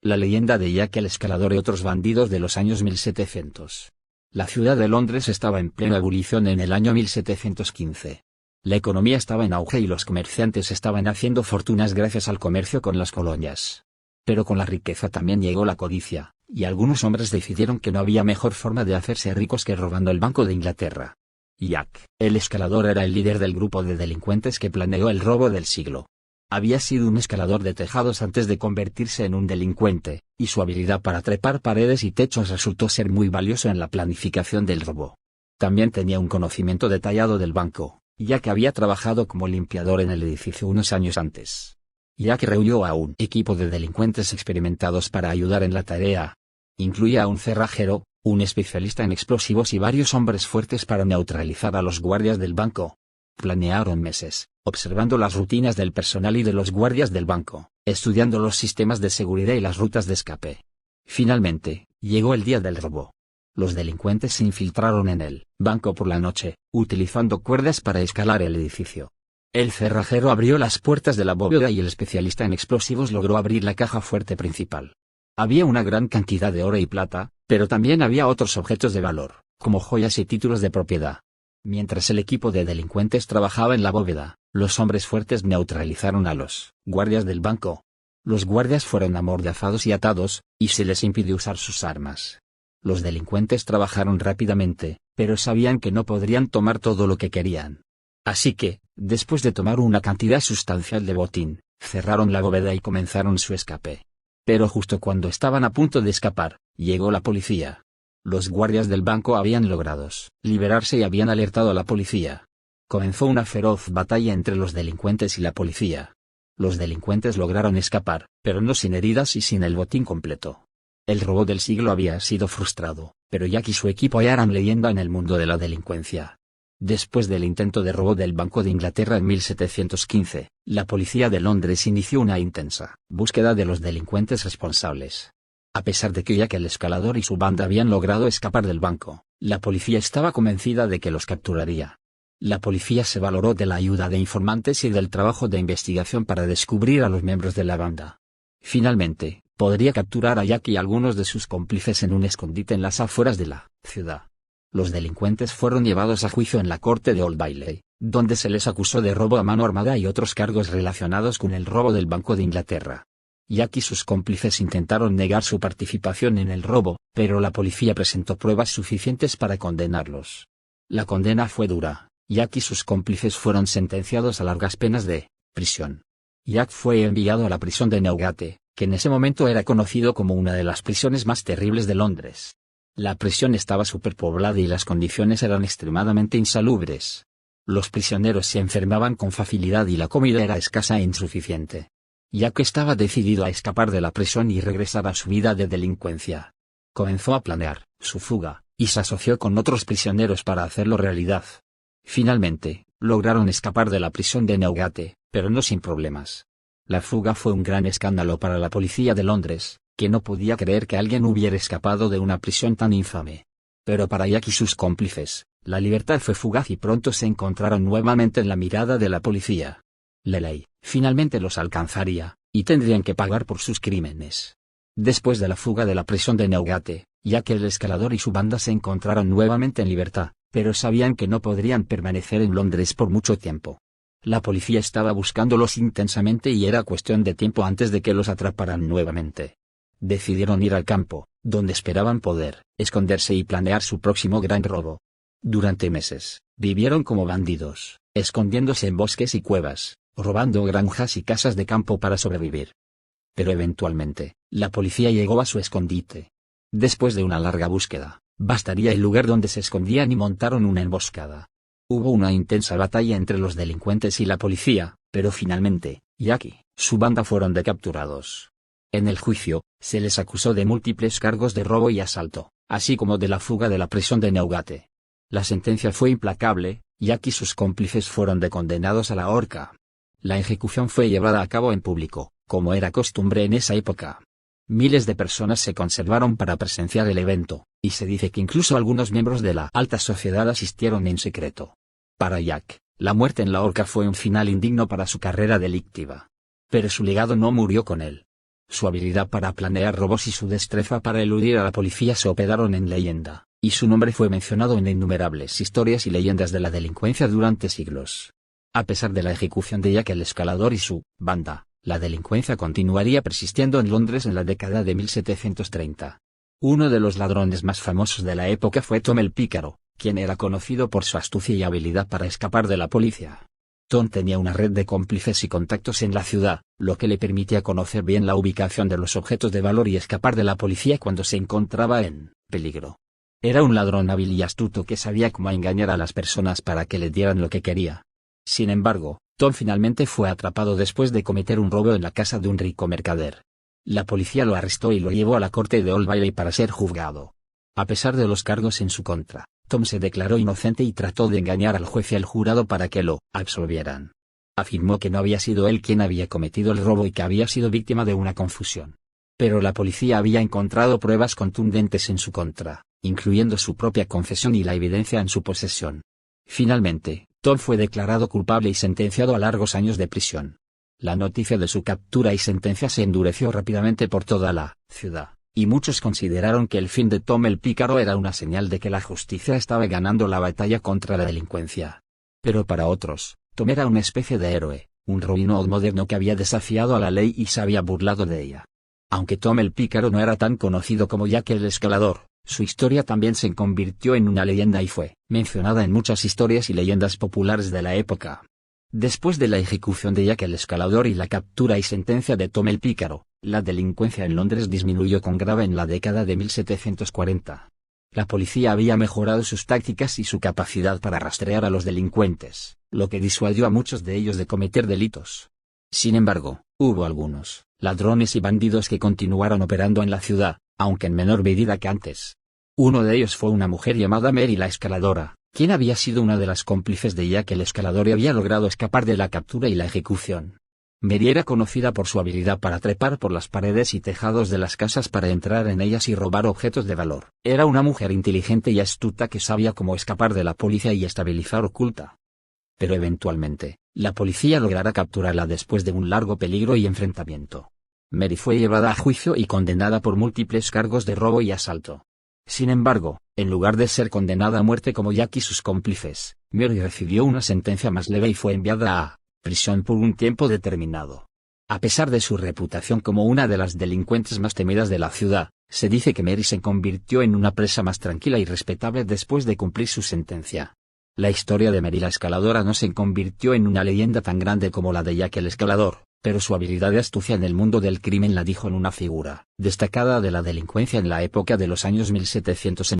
La leyenda de Jack el Escalador y otros bandidos de los años 1700. La ciudad de Londres estaba en plena ebullición en el año 1715. La economía estaba en auge y los comerciantes estaban haciendo fortunas gracias al comercio con las colonias. Pero con la riqueza también llegó la codicia, y algunos hombres decidieron que no había mejor forma de hacerse ricos que robando el Banco de Inglaterra. Jack el Escalador era el líder del grupo de delincuentes que planeó el robo del siglo. Había sido un escalador de tejados antes de convertirse en un delincuente, y su habilidad para trepar paredes y techos resultó ser muy valioso en la planificación del robo. También tenía un conocimiento detallado del banco, ya que había trabajado como limpiador en el edificio unos años antes. Jack reunió a un equipo de delincuentes experimentados para ayudar en la tarea. Incluía a un cerrajero, un especialista en explosivos y varios hombres fuertes para neutralizar a los guardias del banco. Planearon meses, observando las rutinas del personal y de los guardias del banco, estudiando los sistemas de seguridad y las rutas de escape. Finalmente, llegó el día del robo. Los delincuentes se infiltraron en el banco por la noche, utilizando cuerdas para escalar el edificio. El cerrajero abrió las puertas de la bóveda y el especialista en explosivos logró abrir la caja fuerte principal. Había una gran cantidad de oro y plata, pero también había otros objetos de valor, como joyas y títulos de propiedad. Mientras el equipo de delincuentes trabajaba en la bóveda, los hombres fuertes neutralizaron a los guardias del banco. Los guardias fueron amordazados y atados, y se les impidió usar sus armas. Los delincuentes trabajaron rápidamente, pero sabían que no podrían tomar todo lo que querían. Así que, después de tomar una cantidad sustancial de botín, cerraron la bóveda y comenzaron su escape. Pero justo cuando estaban a punto de escapar, llegó la policía. Los guardias del banco habían logrado liberarse y habían alertado a la policía. Comenzó una feroz batalla entre los delincuentes y la policía. Los delincuentes lograron escapar, pero no sin heridas y sin el botín completo. El robo del siglo había sido frustrado, pero Jack y su equipo ya eran leyenda en el mundo de la delincuencia. Después del intento de robo del Banco de Inglaterra en 1715, la policía de Londres inició una intensa búsqueda de los delincuentes responsables. A pesar de que Jack el Escalador y su banda habían logrado escapar del banco, la policía estaba convencida de que los capturaría. La policía se valoró de la ayuda de informantes y del trabajo de investigación para descubrir a los miembros de la banda. Finalmente, podría capturar a Jack y algunos de sus cómplices en un escondite en las afueras de la ciudad. Los delincuentes fueron llevados a juicio en la corte de Old Bailey, donde se les acusó de robo a mano armada y otros cargos relacionados con el robo del Banco de Inglaterra. Jack y sus cómplices intentaron negar su participación en el robo, pero la policía presentó pruebas suficientes para condenarlos. La condena fue dura. Jack y sus cómplices fueron sentenciados a largas penas de prisión. Jack fue enviado a la prisión de Newgate, que en ese momento era conocido como una de las prisiones más terribles de Londres. La prisión estaba superpoblada y las condiciones eran extremadamente insalubres. Los prisioneros se enfermaban con facilidad y la comida era escasa e insuficiente. Jack estaba decidido a escapar de la prisión y regresar a su vida de delincuencia. Comenzó a planear su fuga, y se asoció con otros prisioneros para hacerlo realidad. Finalmente, lograron escapar de la prisión de Newgate, pero no sin problemas. La fuga fue un gran escándalo para la policía de Londres, que no podía creer que alguien hubiera escapado de una prisión tan infame. Pero para Jack y sus cómplices, la libertad fue fugaz y pronto se encontraron nuevamente en la mirada de la policía. La ley, finalmente los alcanzaría, y tendrían que pagar por sus crímenes. Después de la fuga de la prisión de Newgate, Jack el Escalador y su banda se encontraron nuevamente en libertad, pero sabían que no podrían permanecer en Londres por mucho tiempo. La policía estaba buscándolos intensamente y era cuestión de tiempo antes de que los atraparan nuevamente. Decidieron ir al campo, donde esperaban poder esconderse y planear su próximo gran robo. Durante meses, vivieron como bandidos, escondiéndose en bosques y cuevas, robando granjas y casas de campo para sobrevivir. Pero eventualmente, la policía llegó a su escondite. Después de una larga búsqueda, bastaría el lugar donde se escondían y montaron una emboscada. Hubo una intensa batalla entre los delincuentes y la policía, pero finalmente, Jack y su banda fueron capturados. En el juicio, se les acusó de múltiples cargos de robo y asalto, así como de la fuga de la prisión de Newgate. La sentencia fue implacable, Jack y sus cómplices fueron condenados a la horca. La ejecución fue llevada a cabo en público, como era costumbre en esa época. Miles de personas se conservaron para presenciar el evento, y se dice que incluso algunos miembros de la alta sociedad asistieron en secreto. Para Jack, la muerte en la horca fue un final indigno para su carrera delictiva. Pero su legado no murió con él. Su habilidad para planear robos y su destreza para eludir a la policía se hospedaron en leyenda, y su nombre fue mencionado en innumerables historias y leyendas de la delincuencia durante siglos. A pesar de la ejecución de Jack el Escalador y su banda, la delincuencia continuaría persistiendo en Londres en la década de 1730. Uno de los ladrones más famosos de la época fue Tom el Pícaro, quien era conocido por su astucia y habilidad para escapar de la policía. Tom tenía una red de cómplices y contactos en la ciudad, lo que le permitía conocer bien la ubicación de los objetos de valor y escapar de la policía cuando se encontraba en peligro. Era un ladrón hábil y astuto que sabía cómo engañar a las personas para que le dieran lo que quería. Sin embargo, Tom finalmente fue atrapado después de cometer un robo en la casa de un rico mercader. La policía lo arrestó y lo llevó a la corte de Old Bailey para ser juzgado. A pesar de los cargos en su contra, Tom se declaró inocente y trató de engañar al juez y al jurado para que lo absolvieran. Afirmó que no había sido él quien había cometido el robo y que había sido víctima de una confusión. Pero la policía había encontrado pruebas contundentes en su contra, incluyendo su propia confesión y la evidencia en su posesión. Finalmente, Tom fue declarado culpable y sentenciado a largos años de prisión. La noticia de su captura y sentencia se endureció rápidamente por toda la ciudad, y muchos consideraron que el fin de Tom el Pícaro era una señal de que la justicia estaba ganando la batalla contra la delincuencia. Pero para otros, Tom era una especie de héroe, un Robin Hood moderno que había desafiado a la ley y se había burlado de ella. Aunque Tom el Pícaro no era tan conocido como Jack el Escalador, su historia también se convirtió en una leyenda y fue mencionada en muchas historias y leyendas populares de la época. Después de la ejecución de Jack el Escalador y la captura y sentencia de Tom el Pícaro, la delincuencia en Londres disminuyó con grave en la década de 1740. La policía había mejorado sus tácticas y su capacidad para rastrear a los delincuentes, lo que disuadió a muchos de ellos de cometer delitos. Sin embargo, hubo algunos ladrones y bandidos que continuaron operando en la ciudad, aunque en menor medida que antes. Uno de ellos fue una mujer llamada Mary la Escaladora, quien había sido una de las cómplices de Jack el Escalador y había logrado escapar de la captura y la ejecución. Mary era conocida por su habilidad para trepar por las paredes y tejados de las casas para entrar en ellas y robar objetos de valor. Era una mujer inteligente y astuta que sabía cómo escapar de la policía y estabilizar oculta. Pero eventualmente, la policía logrará capturarla después de un largo peligro y enfrentamiento. Mary fue llevada a juicio y condenada por múltiples cargos de robo y asalto. Sin embargo, en lugar de ser condenada a muerte como Jack y sus cómplices, Mary recibió una sentencia más leve y fue enviada a prisión por un tiempo determinado. A pesar de su reputación como una de las delincuentes más temidas de la ciudad, se dice que Mary se convirtió en una presa más tranquila y respetable después de cumplir su sentencia. La historia de Mary la Escaladora no se convirtió en una leyenda tan grande como la de Jack el Escalador, pero su habilidad de astucia en el mundo del crimen la dijo en una figura destacada de la delincuencia en la época de los años 1700.